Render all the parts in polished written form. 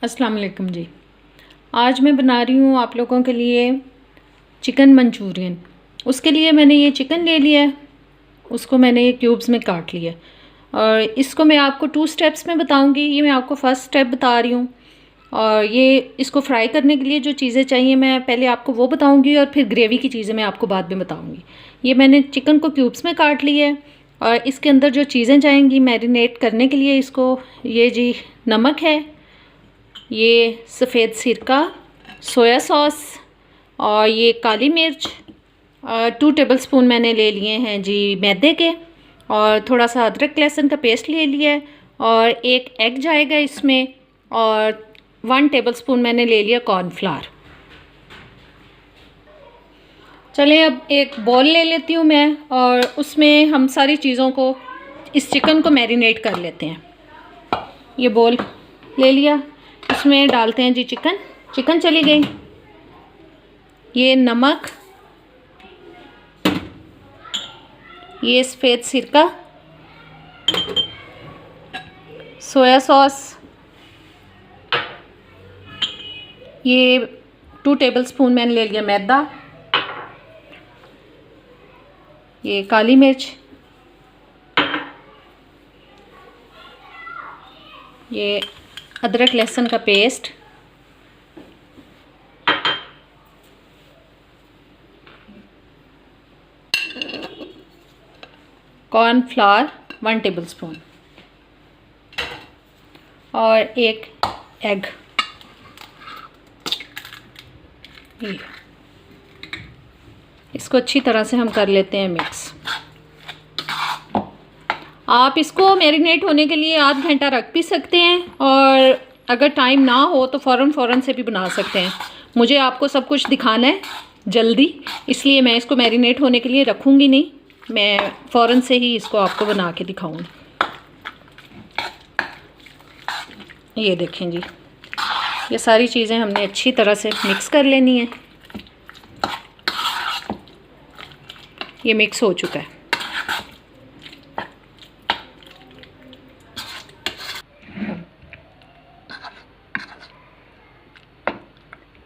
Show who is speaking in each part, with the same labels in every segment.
Speaker 1: अस्सलाम वालेकुम जी। आज मैं बना रही हूँ आप लोगों के लिए चिकन मंचूरियन। उसके लिए मैंने ये चिकन ले लिया है, उसको मैंने क्यूब्स में काट लिया और इसको मैं आपको 2 स्टेप्स में बताऊँगी। ये मैं आपको फर्स्ट स्टेप बता रही हूँ। और ये इसको फ्राई करने के लिए जो चीज़ें चाहिए मैं पहले आपको वो बताऊँगी और फिर ग्रेवी की चीज़ें मैं आपको बाद में बताऊँगी। ये मैंने चिकन को क्यूब्स में काट लिया है और इसके अंदर जो चीज़ें जाएंगी मैरिनेट करने के लिए इसको, ये जी नमक है, ये सफ़ेद सिरका, सोया सॉस और ये काली मिर्च, 2 टेबलस्पून मैंने ले लिए हैं जी मैदे के, और थोड़ा सा अदरक लहसुन का पेस्ट ले लिया है और एक एग जाएगा इसमें, और 1 टेबलस्पून मैंने ले लिया कॉर्नफ्लावर। चलिए अब एक बॉल ले लेती हूँ मैं और उसमें हम सारी चीज़ों को, इस चिकन को मैरिनेट कर लेते हैं। ये बॉल ले लिया, इसमें डालते हैं जी चिकन चली गई, ये नमक, ये सफ़ेद सिरका, सोया सॉस, ये 2 टेबलस्पून मैंने ले लिया मैदा, ये काली मिर्च, ये अदरक लहसुन का पेस्ट, कॉर्नफ्लावर 1 टेबलस्पून और एक एग। ये इसको अच्छी तरह से हम कर लेते हैं मिक्स। आप इसको मैरिनेट होने के लिए आध घंटा रख भी सकते हैं और अगर टाइम ना हो तो फ़ौरन से भी बना सकते हैं। मुझे आपको सब कुछ दिखाना है जल्दी, इसलिए मैं इसको मैरिनेट होने के लिए रखूँगी नहीं, मैं फ़ौरन से ही इसको आपको बना के दिखाऊँगी। ये देखें जी, ये सारी चीज़ें हमने अच्छी तरह से मिक्स कर लेनी है। ये मिक्स हो चुका है।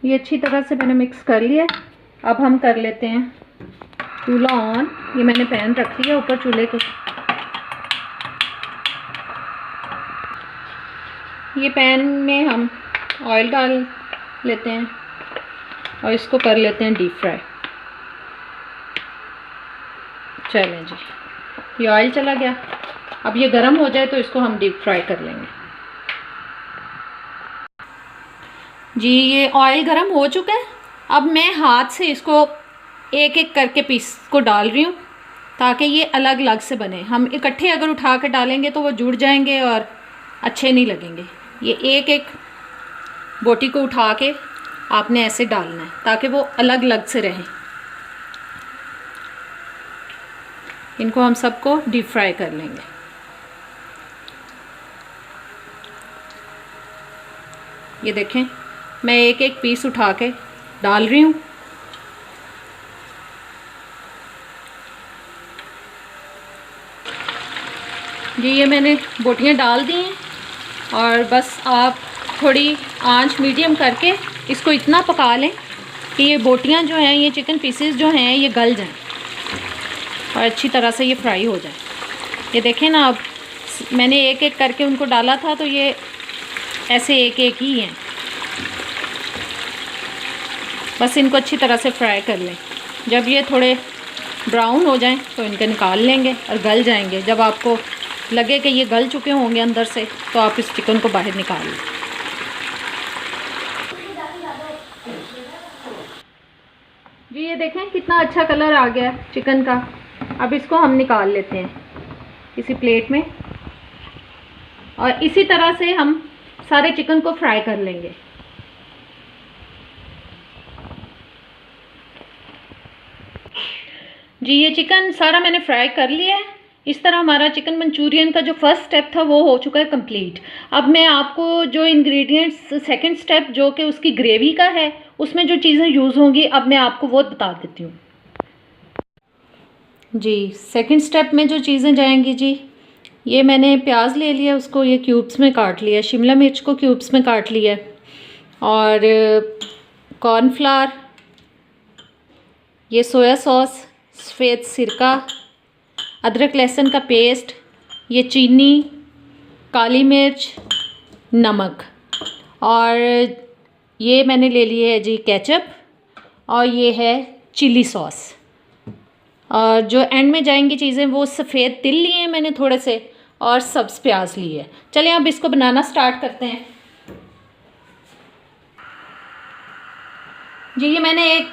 Speaker 1: ये अच्छी तरह से मैंने मिक्स कर लिया। अब हम कर लेते हैं चूल्हा ऑन। ये मैंने पैन रख लिया ऊपर चूल्हे के। ये पैन में हम ऑयल डाल लेते हैं और इसको कर लेते हैं डीप फ्राई। चलें जी, ये ऑयल चला गया। अब ये गर्म हो जाए तो इसको हम डीप फ्राई कर लेंगे। जी ये ऑयल गर्म हो चुका है। अब मैं हाथ से इसको एक एक करके पीस को डाल रही हूँ ताकि ये अलग अलग से बने। हम इकट्ठे अगर उठा कर डालेंगे तो वो जुड़ जाएंगे और अच्छे नहीं लगेंगे। ये एक एक बोटी को उठा के आपने ऐसे डालना है ताकि वो अलग अलग से रहें। इनको हम सबको डीप फ्राई कर लेंगे। ये देखें, मैं एक एक पीस उठा के डाल रही हूँ। जी ये मैंने बोटियाँ डाल दी हैं और बस आप थोड़ी आंच मीडियम करके इसको इतना पका लें कि ये बोटियाँ जो हैं, ये चिकन पीसेस जो हैं, ये गल जाएं और अच्छी तरह से ये फ्राई हो जाए। ये देखें ना, अब मैंने एक एक करके उनको डाला था तो ये ऐसे एक एक ही हैं। बस इनको अच्छी तरह से फ्राई कर लें। जब ये थोड़े ब्राउन हो जाएं तो इनको निकाल लेंगे और गल जाएंगे। जब आपको लगे कि ये गल चुके होंगे अंदर से तो आप इस चिकन को बाहर निकाल लें। जी ये देखें कितना अच्छा कलर आ गया चिकन का। अब इसको हम निकाल लेते हैं किसी प्लेट में और इसी तरह से हम सारे चिकन को फ्राई कर लेंगे। जी ये चिकन सारा मैंने फ्राई कर लिया है। इस तरह हमारा चिकन मंचूरियन का जो फर्स्ट स्टेप था वो हो चुका है कंप्लीट। अब मैं आपको जो इंग्रेडिएंट्स, सेकंड स्टेप जो कि उसकी ग्रेवी का है, उसमें जो चीज़ें यूज़ होंगी अब मैं आपको वो बता देती हूँ। जी सेकंड स्टेप में जो चीज़ें जाएंगी जी, ये मैंने प्याज ले लिया, उसको ये क्यूब्स में काट लिया, शिमला मिर्च को क्यूब्स में काट लिया, और कॉर्नफ्लावर, ये सोया सॉस, सफ़ेद सिरका, अदरक लहसुन का पेस्ट, ये चीनी, काली मिर्च, नमक, और ये मैंने ले लिए है जी केचप, और ये है चिली सॉस। और जो एंड में जाएंगी चीज़ें वो सफ़ेद तिल लिए हैं मैंने थोड़े से, और सब्ज़ प्याज लिए। चलिए अब इसको बनाना स्टार्ट करते हैं जी। ये मैंने एक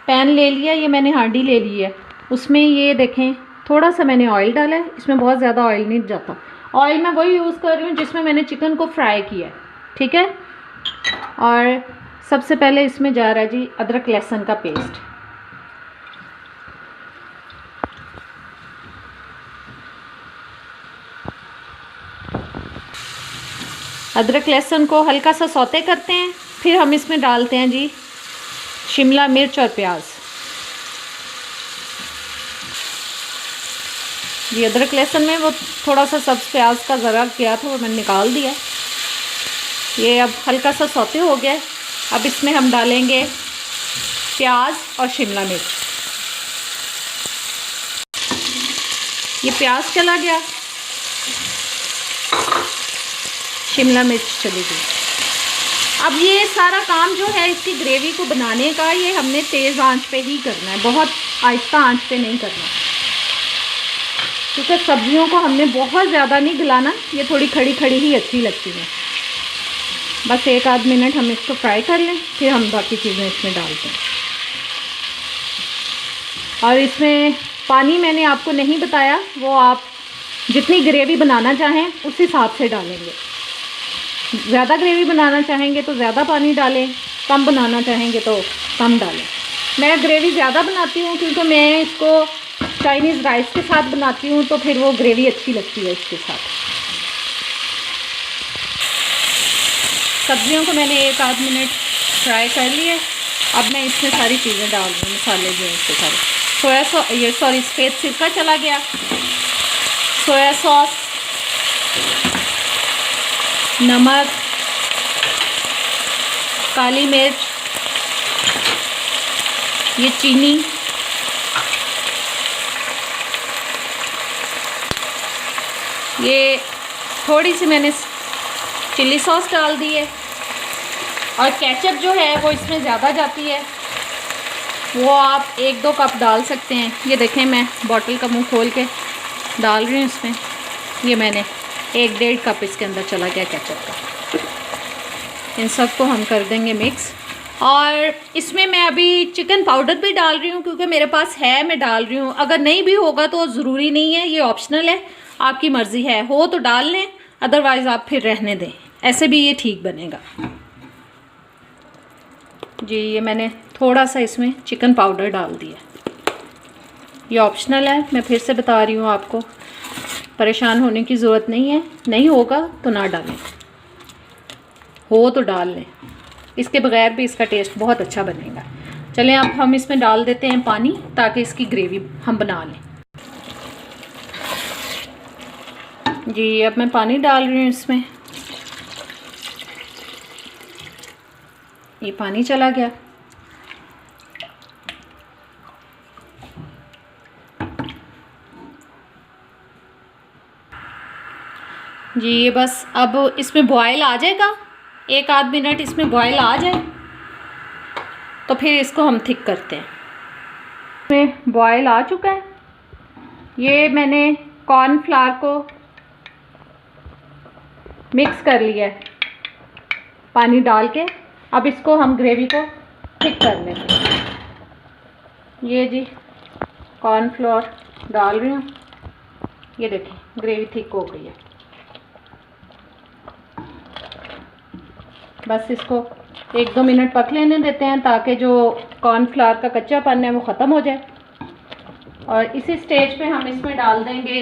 Speaker 1: पैन ले लिया, ये मैंने हांडी ले ली है, उसमें ये देखें थोड़ा सा मैंने ऑयल डाला है, इसमें बहुत ज़्यादा ऑयल नहीं जाता। ऑयल मैं वही यूज़ कर रही हूँ जिसमें मैंने चिकन को फ्राई किया है, ठीक है। और सबसे पहले इसमें जा रहा है जी अदरक लहसुन का पेस्ट। अदरक लहसुन को हल्का सा सौते करते हैं, फिर हम इसमें डालते हैं जी शिमला मिर्च और प्याज। ये अदरक लहसुन में वो थोड़ा सा सब्ज़ प्याज का ज़रा किया था, वो मैंने निकाल दिया। ये अब हल्का सा सौते हो गया। अब इसमें हम डालेंगे प्याज और शिमला मिर्च। ये प्याज चला गया, शिमला मिर्च चली गई। अब ये सारा काम जो है इसकी ग्रेवी को बनाने का, ये हमने तेज़ आंच पे ही करना है, बहुत आहिस्ता आंच पे नहीं करना, क्योंकि सब्जियों को हमने बहुत ज़्यादा नहीं गलाना, ये थोड़ी खड़ी खड़ी ही अच्छी लगती है। बस एक आध मिनट हम इसको फ्राई कर लें, फिर हम बाकी चीज़ें इसमें डालते हैं। और इसमें पानी मैंने आपको नहीं बताया, वो आप जितनी ग्रेवी बनाना चाहें उस हिसाब से डालेंगे। ज़्यादा ग्रेवी बनाना चाहेंगे तो ज़्यादा पानी डालें, कम बनाना चाहेंगे तो कम डालें। मैं ग्रेवी ज़्यादा बनाती हूँ क्योंकि मैं इसको चाइनीज़ राइस के साथ बनाती हूँ, तो फिर वो ग्रेवी अच्छी लगती है इसके साथ। सब्जियों को मैंने एक आध मिनट फ्राई कर लिया। अब मैं इसमें सारी चीज़ें डाल रही हूँ, मसाले जो हैं इसके सारे। सफ़ेद सिरका चला गया, सोया सॉस, नमक, काली मिर्च, ये चीनी, ये थोड़ी सी मैंने चिली सॉस डाल दी है, और केचप जो है वो इसमें ज़्यादा जाती है, वो आप 1-2 कप डाल सकते हैं। ये देखें मैं बॉटल का मुंह खोल के डाल रही हूँ इसमें। ये मैंने 1-1.5 कप इसके अंदर चला गया केचप का। इन सब को हम कर देंगे मिक्स। और इसमें मैं अभी चिकन पाउडर भी डाल रही हूँ, क्योंकि मेरे पास है, मैं डाल रही हूँ। अगर नहीं भी होगा तो ज़रूरी नहीं है, ये ऑप्शनल है, आपकी मर्ज़ी है, हो तो डाल लें, अदरवाइज़ आप फिर रहने दें, ऐसे भी ये ठीक बनेगा जी। ये मैंने थोड़ा सा इसमें चिकन पाउडर डाल दिया, ये ऑप्शनल है, मैं फिर से बता रही हूँ आपको, परेशान होने की ज़रूरत नहीं है। नहीं होगा तो ना डालें, हो तो डाल लें, इसके बगैर भी इसका टेस्ट बहुत अच्छा बनेगा। चलें अब हम इसमें डाल देते हैं पानी, ताकि इसकी ग्रेवी हम बना लें जी। अब मैं पानी डाल रही हूँ इसमें, ये पानी चला गया। जी ये बस अब इसमें बॉयल आ जाएगा, 1 आध मिनट इसमें बॉयल आ जाए तो फिर इसको हम थिक करते हैं। इसमें बॉयल आ चुका है। ये मैंने कॉर्नफ्लावर को मिक्स कर लिया है पानी डाल के। अब इसको हम ग्रेवी को थिक कर लेंगे। ये जी कॉर्नफ्लोर डाल रही हूँ, ये देखें ग्रेवी थिक हो गई है। बस इसको 1-2 मिनट पक लेने देते हैं, ताकि जो कॉर्नफ्लावर का कच्चापन है वो ख़त्म हो जाए। और इसी स्टेज पे हम इसमें डाल देंगे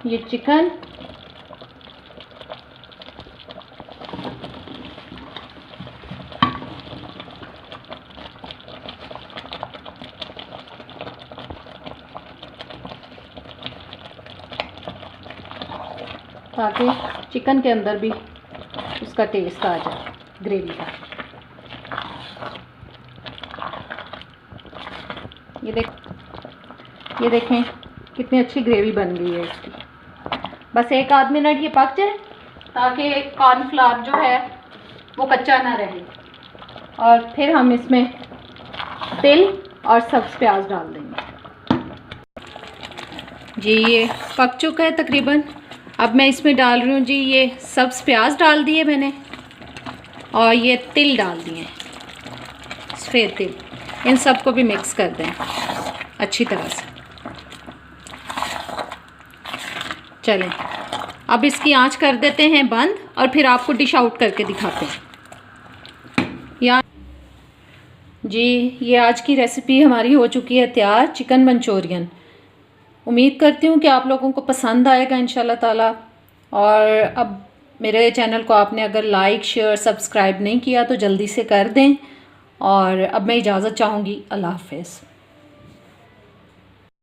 Speaker 1: ये चिकन, ताकि चिकन के अंदर भी उसका टेस्ट आ जाए ग्रेवी का। ये देखें कितनी अच्छी ग्रेवी बन गई है इसकी। बस एक आध मिनट ये पक जाए ताकि कॉर्नफ्लावर जो है वो कच्चा ना रहे, और फिर हम इसमें तिल और सब्ज़ प्याज डाल देंगे। जी ये पक चुका है तकरीबन। अब मैं इसमें डाल रही हूँ जी ये सब्ज़ प्याज डाल दिए मैंने, और ये तिल डाल दिए, सफ़ेद तिल। इन सब को भी मिक्स कर दें अच्छी तरह से। चलें अब इसकी आंच कर देते हैं बंद, और फिर आपको डिश आउट करके दिखाते हैं। जी ये आज की रेसिपी हमारी हो चुकी है तैयार, चिकन मंचूरियन। उम्मीद करती हूँ कि आप लोगों को पसंद आएगा इंशाल्लाह ताला। और अब मेरे चैनल को आपने अगर लाइक शेयर सब्सक्राइब नहीं किया तो जल्दी से कर दें। और अब मैं इजाज़त चाहूँगी। अल्लाह हाफ़िज़।